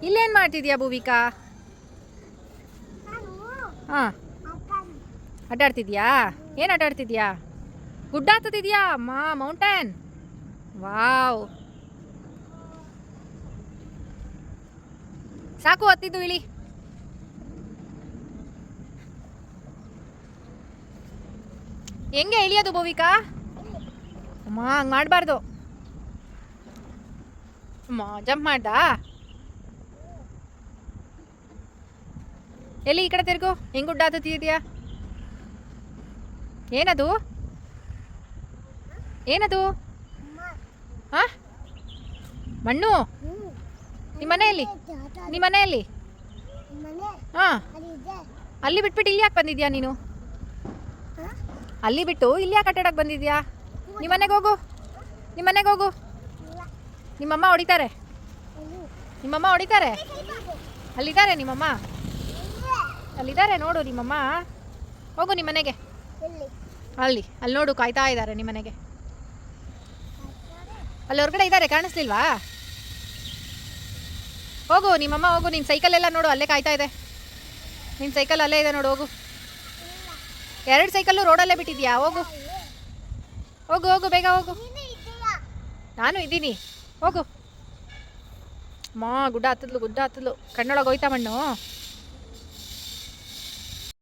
ಇಲ್ಲೇನು ಮಾಡ್ತಿದ್ಯಾ ಭೂವಿಕಾ? ಹಾಂ, ಆಟ ಆಡ್ತಿದ್ಯಾ? ಏನು ಆಟ ಆಡ್ತಿದ್ಯಾ? ಗುಡ್ಡ ಹತ್ತತಿದ್ಯಾ ಅಮ್ಮ? ಮೌಂಟೇನ್? ವಾವ್, ಸಾಕು ಹತ್ತಿದ್ದು ಇಳಿ. ಹೆಂಗೆ ಇಳಿಯೋದು ಭೂವಿಕಾ? ಅಮ್ಮ ಹಂಗೆ ಮಾಡಬಾರ್ದು. ಅಮ್ಮ ಜಂಪ್ ಮಾಡ್ದಾ? ಎಲ್ಲಿ ಈ ಕಡೆ ತಿರ್ಗು. ಹೆಂಗೆ ಗುಡ್ಡ ಹತ್ತತಿದ್ಯಾ? ಏನದು? ಏನದು? ಹಾಂ, ಮಣ್ಣು? ನಿಮ್ಮ ಮನೆಯಲ್ಲಿ? ನಿಮ್ಮ ಮನೆಯಲ್ಲಿ? ಹಾಂ, ಅಲ್ಲಿ ಬಿಟ್ಬಿಟ್ಟು ಇಲ್ಲಿ ಯಾಕೆ ಬಂದಿದ್ಯಾ ನೀನು? ಅಲ್ಲಿ ಬಿಟ್ಟು ಇಲ್ಲಿ ಯಾಕೆ ಆಟಾಡಕ್ಕೆ ಬಂದಿದ್ಯಾ? ನಿಮ್ಮ ಮನೆಗೆ ಹೋಗು, ನಿಮ್ಮ ಮನೆಗೆ ಹೋಗು. ನಿಮ್ಮಮ್ಮ ಹೊಡಿತಾರೆ, ನಿಮ್ಮಮ್ಮ ಹೊಡಿತಾರೆ. ಅಲ್ಲಿದ್ದಾರೆ ನಿಮ್ಮಮ್ಮ, ಅಲ್ಲಿದ್ದಾರೆ ನೋಡು ನಿಮ್ಮಮ್ಮ. ಹೋಗು ನಿಮ್ಮ ಮನೆಗೆ. ಅಲ್ಲಿ ಅಲ್ಲಿ ನೋಡು, ಕಾಯ್ತಾ ಇದ್ದಾರೆ ನಿಮ್ಮ ಮನೆಗೆ. ಅಲ್ಲಿ ಹೊರಗಡೆ ಇದ್ದಾರೆ, ಕಾಣಿಸ್ಲಿಲ್ವಾ? ಹೋಗು ನಿಮ್ಮಮ್ಮ, ಹೋಗು. ನಿನ್ನ ಸೈಕಲ್ ಎಲ್ಲ ನೋಡು, ಅಲ್ಲೇ ಕಾಯ್ತಾ ಇದೆ. ನಿನ್ನ ಸೈಕಲ್ ಅಲ್ಲೇ ಇದೆ ನೋಡು, ಹೋಗು. 2 ಸೈಕಲ್ಲು ರೋಡಲ್ಲೇ ಬಿಟ್ಟಿದ್ಯಾ? ಹೋಗು ಹೋಗು ಹೋಗು, ಬೇಗ ಹೋಗು. ನಾನು ಇದ್ದೀನಿ, ಹೋಗು. ಗುಡ್ಡ ಹತ್ತದ್ಲು, ಗುಡ್ಡ ಹತ್ತದ್ಲು. ಕಣ್ಣೊಳಗೆ ಹೋಯ್ತಾ ಮಣ್ಣು?